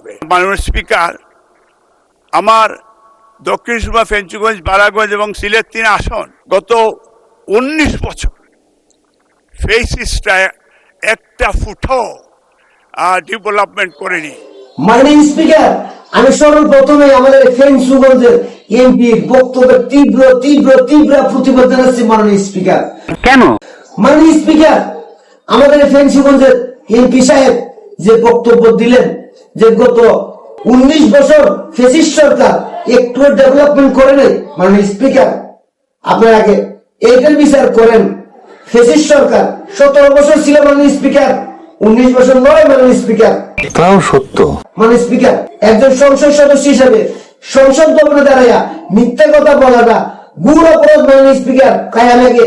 হবে। মাননীয় স্পিকার, আমার দক্ষিণ সুরমা, ফেঞ্চুগঞ্জ, বারাগঞ্জ এবং সিলেট 3 আসন গত 19 বছর ফেসিস্টরা একটা ফুটও ডেভেলপমেন্ট করেনি। মাননীয় স্পিকার, আমি সর্বপ্রথমে আমাদের ফেঞ্চুগঞ্জের এমপির বক্তব্যের তীব্র তীব্র তীব্র প্রতিবাদ জানাচ্ছি। মাননীয় স্পিকার, কেন? মাননীয় স্পিকার, আমাদের ফেঞ্চুগঞ্জের এমপি সাহেব যে বক্তব্য দিলেন যে গত 19 বছর ফেসিস্ট সরকার একটু ডেভেলপমেন্ট করে নাই। মাননীয় স্পিকার, আপনার আগে এইটার বিচার করেন। ফেসিস্ট সরকার 17 বছর ছিল মাননীয় স্পিকার, 19 বছর নয়। মাননীয় স্পিকার, তাও সত্য। মাননীয় স্পিকার, একজন সংসদ সদস্য হিসেবে সংসদ ভবনে দাঁড়াইয়া মিথ্যা কথা বলাটা গুড় অপরাধ। মাননীয় স্পিকার, তাই আমি আগে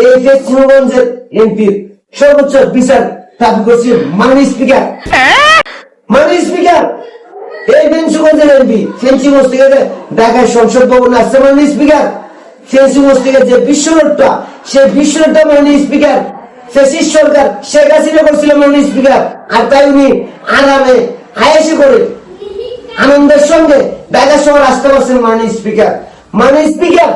এই ফেঞ্চুগঞ্জের এমপির সর্বোচ্চ বিচার দাবি করছি। মাননীয় স্পিকার, মাননীয় স্পিকার, এই ফেঞ্চুগঞ্জের এমপি ফেঞ্চুগঞ্জ থেকে ঢাকায় সংসদ ভবনে আসছে। মাননীয় স্পিকার, ফেঞ্চুগঞ্জ থেকে যে বিশ্বরোডটা, সেই বিশ্বরোডটা মাননীয় স্পিকার ফেসিস্ট সরকার শেখ হাসিনা করছিল। মাননীয় স্পিকার, আর তাই উনি আরামে আয়েসে করে আনন্দের সঙ্গে ঢাকা শহর আসতে পারছেন। মাননীয় স্পিকার, মাননীয় স্পিকার,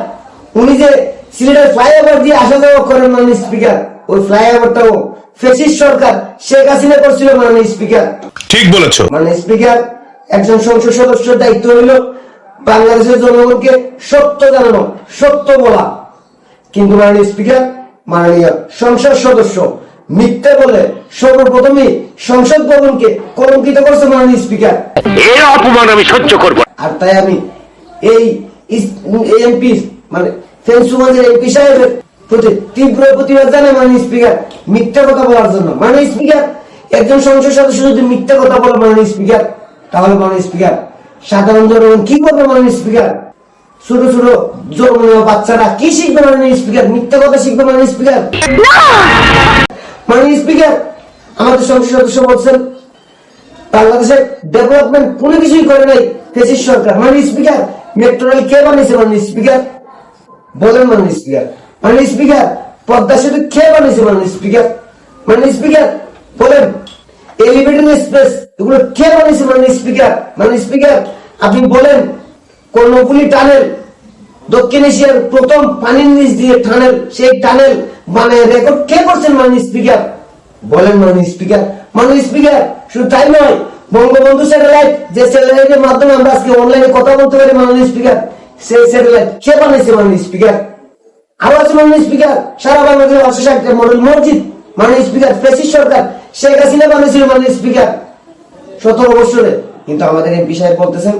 উনি যে সিলেটের ফ্লাইওভার দিয়ে আসা যাওয়া করেন। মাননীয় স্পিকার, ওই ফ্লাইওভারটাও ফেসিস্ট সরকার শেখ হাসিনা করছিল। মাননীয় স্পিকার, ঠিক বলেছো। মাননীয় স্পিকার, একজন সংসদ সদস্যের দায়িত্ব হইল বাংলাদেশের জনগণকে সত্য জানানো, সত্য বলা। কিন্তু মাননীয় স্পিকার, মাননীয় সংসদ সদস্য মিথ্যে বলে সর্বপ্রথমে সংসদ ভবনকে কলঙ্কিত করছে। মাননীয় স্পিকার, এই অপমান আমি সহ্য করব। আর তাই আমি এই এমপি মানে ফেঞ্চুগঞ্জের এমপি সাহেবের প্রতি তীব্র প্রতিবাদ জানাই। মাননীয় স্পিকার, মিথ্যা কথা বলার জন্য। মাননীয় স্পিকার, একজন সংসদ সদস্য যদি মিথ্যা কথা বলে মাননীয় স্পিকার, তাহলে মাননীয় স্পিকার সাধারণ জনগণ কি করবে? মাননীয় স্পিকার, ছোট ছোট জন্ম বাচ্চারা কি শিখবে? মাননীয় স্পিকার, মিথ্যা কথা শিখবে। মাননীয় স্পিকার, মাননীয় স্পিকার, আমাদের সংসদ সদস্য বলছেন বাংলাদেশের ডেভেলপমেন্ট কোনো কিছুই করে নাই ফেসিস্ট সরকার। মাননীয় স্পিকার, মেট্রো রেল কে বানিয়েছে? মাননীয় স্পিকার বলেন। মাননীয় স্পিকার, মাননীয় স্পিকার, পদ্মা সেতু কে বানিয়েছে? মাননীয় স্পিকার, মাননীয় স্পিকার বলেন। এলিভেটেড এক্সপ্রেস এগুলো কে বানিয়েছে? মাননীয় স্পিকার, মাননীয় স্পিকার আপনি বলেন। কর্ণফুলী টানেল, দক্ষিণ এশিয়ার প্রথম পানির নিচ দিয়ে টানেল, সেই টানেল বানায় রেকর্ড কে করছেন? মাননীয় স্পিকার বলেন। মাননীয় স্পিকার, মাননীয় স্পিকার, শুধু তাই নয়, বঙ্গবন্ধু স্যাটেলাইট, যে স্যাটেলাইটের মাধ্যমে আমরা আজকে অনলাইনে কথা বলতে পারি। মাননীয় স্পিকার, সেই স্যাটেলাইট কে বানিয়েছে? মাননীয় স্পিকার আরো আছে। মাননীয় স্পিকার, সারা বাংলাদেশের 160টা মডেল মসজিদ মাননীয় স্পিকার ফেসিস্ট সরকার শেখ হাসিনা বানিয়েছিল। মাননীয় স্পিকার 17 বছরে, কিন্তু আমাদের এমপি সাহেব বলতেছেন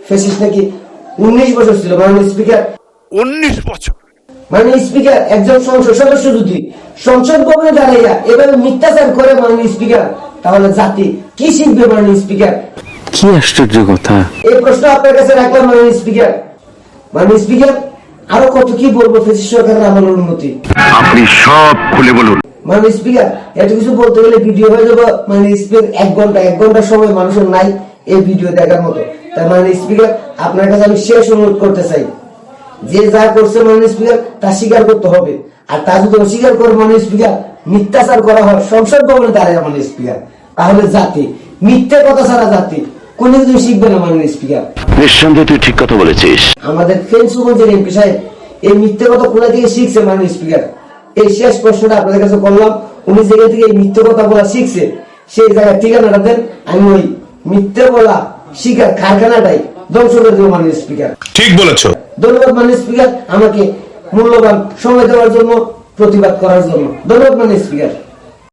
ফেসিস্ট নাকি 19 বছর ছিল। মাননীয় স্পিকার, 19 বছর। মাননীয় স্পিকার, একজন সংসদ সদস্য যদি সংসদ ভবনে দাঁড়াইয়া এভাবে মিথ্যাচার করে মাননীয় স্পিকার, তাহলে জাতি কি শিখবে? মাননীয় স্পিকার, কি আশ্চর্য কথা। এই প্রশ্ন আপনার কাছে রাখলাম। মাননীয় স্পিকার, মাননীয় স্পিকার, আরো কত কি বলবো ফেসিস্ট সরকারের আমলের উন্নতি, আপনি সব খুলে বলুন। মাননীয় স্পিকার, এত কিছু বলতে গেলে ভিডিও হয়ে যাবো। মাননীয় স্পিকার, 1 ঘন্টা সময় মানুষের নাই এই ভিডিও দেখার মতো। তাই মাননীয় স্পিকার, আপনার কাছে আমি শেষ অনুরোধ করতে চাই, যে যা করছে মাননীয় স্পিকার তা স্বীকার করতে হবে। আর তা যদি অস্বীকার করে মাননীয় স্পিকার মিথ্যাচার করা হয় সংসদ ভবনে দাঁড়ায় মাননীয় স্পিকার, তাহলে জাতি মিথ্যে কথা ছাড়া জাতি কোনো কিছু শিখবে না। মাননীয় স্পিকার, নিঃসন্দেহে তুই ঠিক কথা বলেছিস। আমাদের ফেঞ্চুগঞ্জের এমপি সাহেব এই মিথ্যে কথা কোথা থেকে শিখছে? মাননীয় স্পিকার, এই শেষ প্রশ্নটা আপনাদের কাছে করলাম। উনি জায়গা থেকে এই মিথ্যে কথা বলা শিখছে, সেই জায়গায় ঠিকানাটা দেন, আমি ওই মিথ্যে বলা শিখার কারখানাটাই ধ্বংস করে দেবো। মাননীয় স্পিকার, ঠিক বলেছো। ধন্যবাদ মাননীয় স্পিকার, আমাকে মূল্যবান সময় দেওয়ার জন্য, প্রতিবাদ করার জন্য ধন্যবাদ মাননীয় স্পিকার।